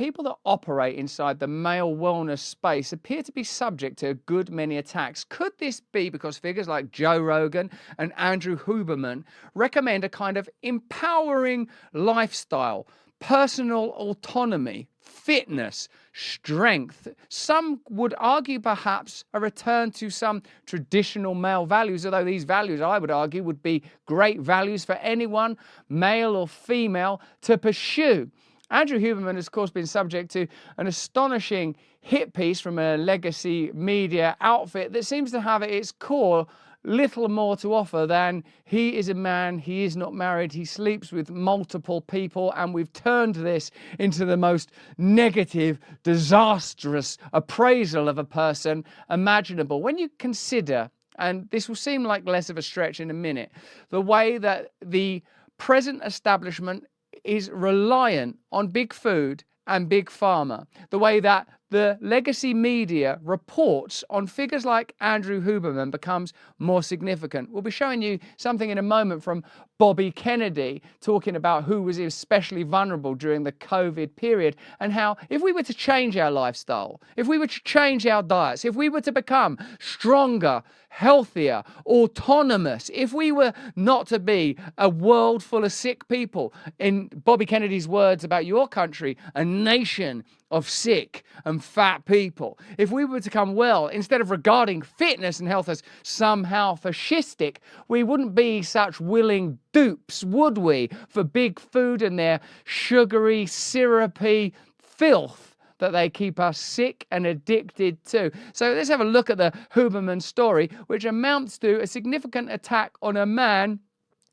people that operate inside the male wellness space appear to be subject to a good many attacks. Could this be because figures like Joe Rogan and Andrew Huberman recommend a kind of empowering lifestyle, personal autonomy, fitness, strength? Some would argue perhaps a return to some traditional male values, although these values, I would argue, would be great values for anyone, male or female, to pursue. Andrew Huberman has, of course, been subject to an astonishing hit piece from a legacy media outfit that seems to have at its core little more to offer than he is a man, he is not married, he sleeps with multiple people, and we've turned this into the most negative, disastrous appraisal of a person imaginable. When you consider, and this will seem like less of a stretch in a minute, the way that the present establishment is reliant on big food and big pharma, the way that the legacy media reports on figures like Andrew Huberman becomes more significant. We'll be showing you something in a moment from Bobby Kennedy talking about who was especially vulnerable during the COVID period, and how if we were to change our lifestyle, if we were to change our diets, if we were to become stronger, healthier, autonomous, if we were not to be a world full of sick people, in Bobby Kennedy's words about your country, a nation of sick and fat people, if we were to come well, instead of regarding fitness and health as somehow fascistic, we wouldn't be such willing dupes, would we, for big food and their sugary, syrupy filth that they keep us sick and addicted to. So let's have a look at the Huberman story, which amounts to a significant attack on a man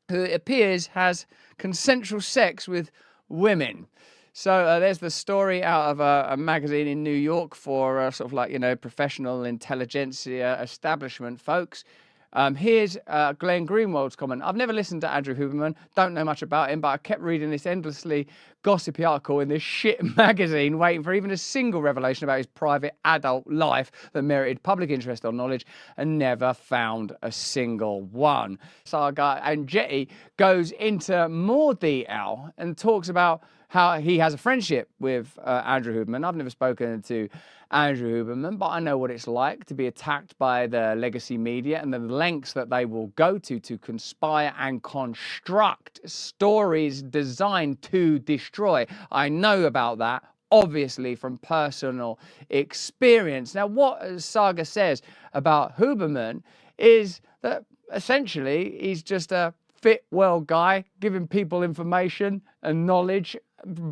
who it appears has consensual sex with women. So there's the story out of a magazine in New York for sort of like, you know, professional intelligentsia establishment folks. Here's Glenn Greenwald's comment. I've never listened to Andrew Huberman, don't know much about him, but I kept reading this endlessly gossipy article in this shit magazine, waiting for even a single revelation about his private adult life that merited public interest or knowledge, and never found a single one. Saga and Jetty goes into more detail and talks about how he has a friendship with Andrew Huberman. I've never spoken to Andrew Huberman, but I know what it's like to be attacked by the legacy media and the lengths that they will go to conspire and construct stories designed to destroy. I know about that, obviously, from personal experience. Now, what Saga says about Huberman is that essentially he's just a fit, well guy, giving people information and knowledge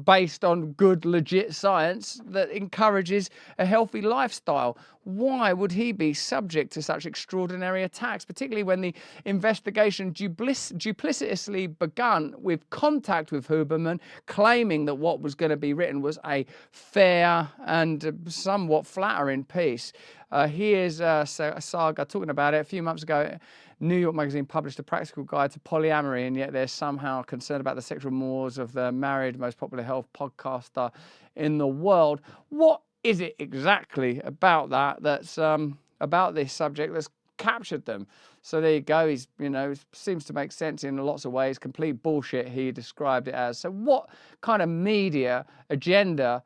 based on good, legit science that encourages a healthy lifestyle. Why would he be subject to such extraordinary attacks, particularly when the investigation duplicitously begun with contact with Huberman, claiming that what was going to be written was a fair and somewhat flattering piece? Here's Saga talking about it. A few months ago, New York Magazine published a practical guide to polyamory, and yet they're somehow concerned about the sexual mores of the married, most popular health podcaster in the world. What is it exactly about that's about this subject that's captured them? So there you go. He's, you know, seems to make sense in lots of ways. Complete bullshit, he described it as. So what kind of media agenda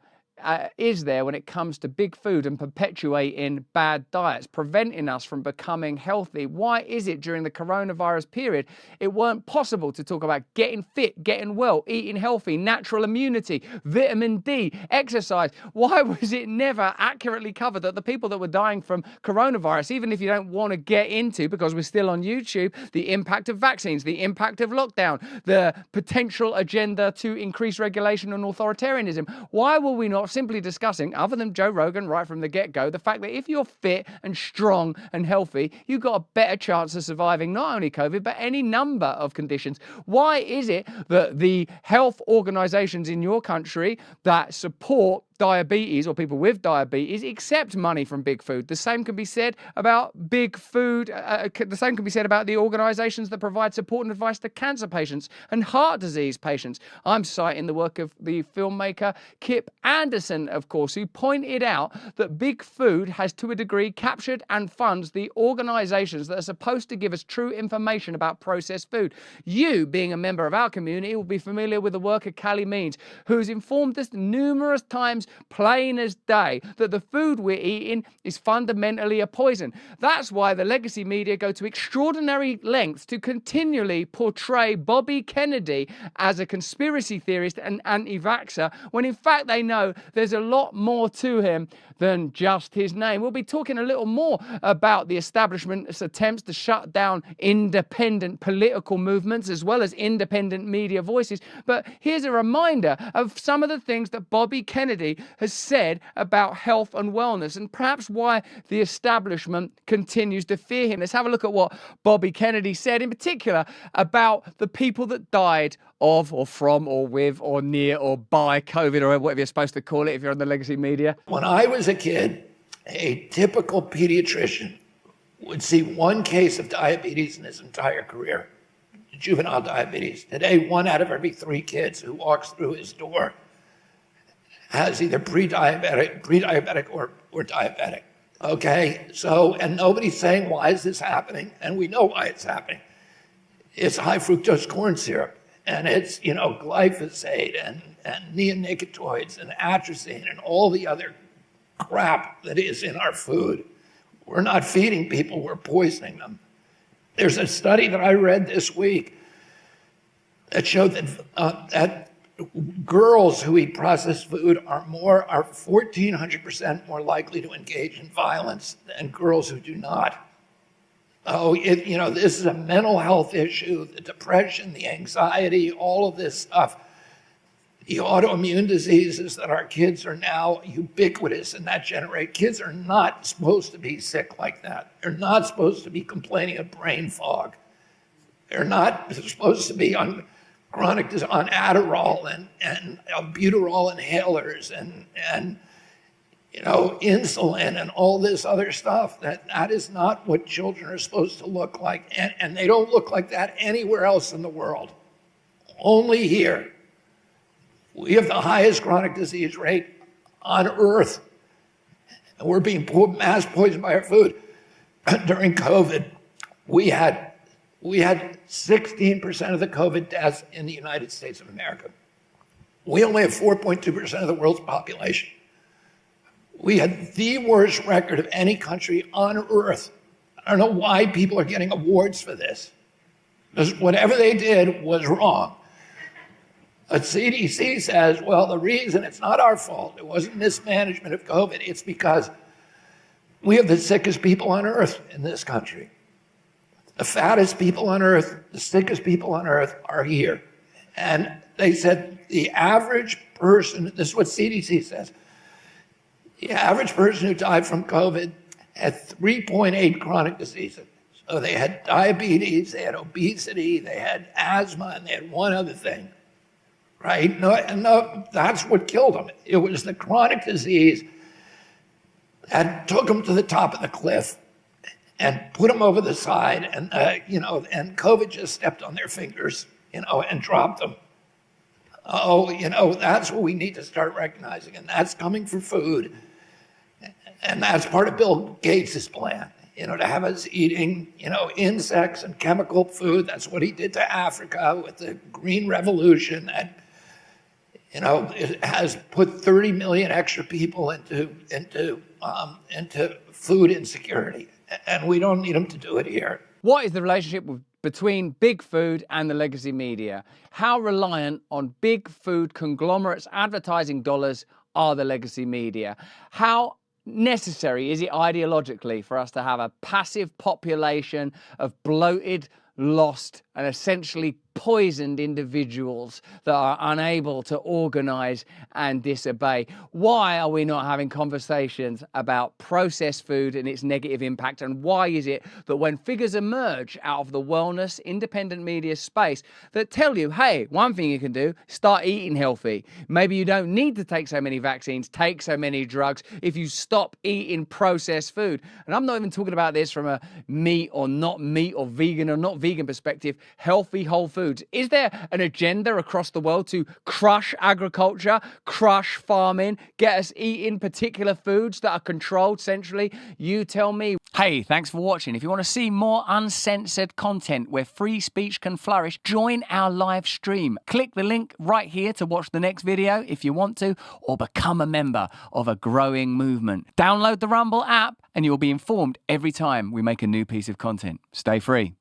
is there when it comes to big food and perpetuating bad diets, preventing us from becoming healthy? Why is it during the coronavirus period it weren't possible to talk about getting fit, getting well, eating healthy, natural immunity, vitamin D, exercise? Why was it never accurately covered that the people that were dying from coronavirus, even if you don't want to get into, because we're still on YouTube, the impact of vaccines, the impact of lockdown, the potential agenda to increase regulation and authoritarianism, why were we not simply discussing, other than Joe Rogan right from the get-go, the fact that if you're fit and strong and healthy, you've got a better chance of surviving not only COVID, but any number of conditions? Why is it that the health organizations in your country that support diabetes or people with diabetes accept money from big food? The same can be said about big food. The same can be said about the organizations that provide support and advice to cancer patients and heart disease patients. I'm citing the work of the filmmaker Kip Anderson, of course, who pointed out that big food has to a degree captured and funds the organizations that are supposed to give us true information about processed food. You, being a member of our community, will be familiar with the work of Callie Means, who's informed us numerous times seems plain as day that the food we're eating is fundamentally a poison. That's why the legacy media go to extraordinary lengths to continually portray Bobby Kennedy as a conspiracy theorist and anti-vaxxer, when in fact they know there's a lot more to him than just his name. We'll be talking a little more about the establishment's attempts to shut down independent political movements as well as independent media voices. But here's a reminder of some of the things that Bobby Kennedy has said about health and wellness, and perhaps why the establishment continues to fear him. Let's have a look at what Bobby Kennedy said, in particular about the people that died of or from or with or near or by COVID, or whatever you're supposed to call it if you're on the legacy media. When I was a kid, a typical pediatrician would see one case of diabetes in his entire career, juvenile diabetes. Today, 1 out of every 3 kids who walks through his door has either pre-diabetic or diabetic. Okay, so, and nobody's saying, why is this happening? And we know why it's happening. It's high fructose corn syrup, and it's, glyphosate and neonicotinoids and atrazine and all the other crap that is in our food. We're not feeding people, we're poisoning them. There's a study that I read this week that showed that girls who eat processed food are 1,400% more likely to engage in violence than girls who do not. Oh, this is a mental health issue, the depression, the anxiety, all of this stuff. The autoimmune diseases that our kids are now ubiquitous in that generation. Kids are not supposed to be sick like that. They're not supposed to be complaining of brain fog. They're not supposed to be on Adderall and albuterol inhalers and insulin and all this other stuff. That is not what children are supposed to look like. And they don't look like that anywhere else in the world. Only here. We have the highest chronic disease rate on Earth. And we're being mass poisoned by our food. During COVID, we had 16% of the COVID deaths in the United States of America. We only have 4.2% of the world's population. We had the worst record of any country on Earth. I don't know why people are getting awards for this, because whatever they did was wrong. But CDC says, well, the reason it's not our fault, it wasn't mismanagement of COVID, it's because we have the sickest people on Earth in this country. The fattest people on Earth, the sickest people on Earth are here. And they said the average person, this is what CDC says, the average person who died from COVID had 3.8 chronic diseases. So they had diabetes, they had obesity, they had asthma, and they had one other thing, right? No, that's what killed them. It was the chronic disease that took them to the top of the cliff and put them over the side, and and COVID just stepped on their fingers, and dropped them. That's what we need to start recognizing, and that's coming from food, and that's part of Bill Gates' plan. To have us eating, insects and chemical food. That's what he did to Africa with the Green Revolution. That, it has put 30 million extra people into food insecurity. And we don't need them to do it here. What is the relationship between big food and the legacy media? How reliant on big food conglomerates' advertising dollars are the legacy media? How necessary is it ideologically for us to have a passive population of bloated, lost, and essentially poisoned individuals that are unable to organize and disobey? Why are we not having conversations about processed food and its negative impact? And why is it that when figures emerge out of the wellness, independent media space that tell you, hey, one thing you can do, start eating healthy. Maybe you don't need to take so many vaccines, take so many drugs if you stop eating processed food. And I'm not even talking about this from a meat or not meat or vegan or not vegan perspective, healthy, whole food foods. Is there an agenda across the world to crush agriculture, crush farming, get us eating particular foods that are controlled centrally? You tell me. Hey, thanks for watching. If you want to see more uncensored content where free speech can flourish, join our live stream. Click the link right here to watch the next video if you want to, or become a member of a growing movement. Download the Rumble app and you'll be informed every time we make a new piece of content. Stay free.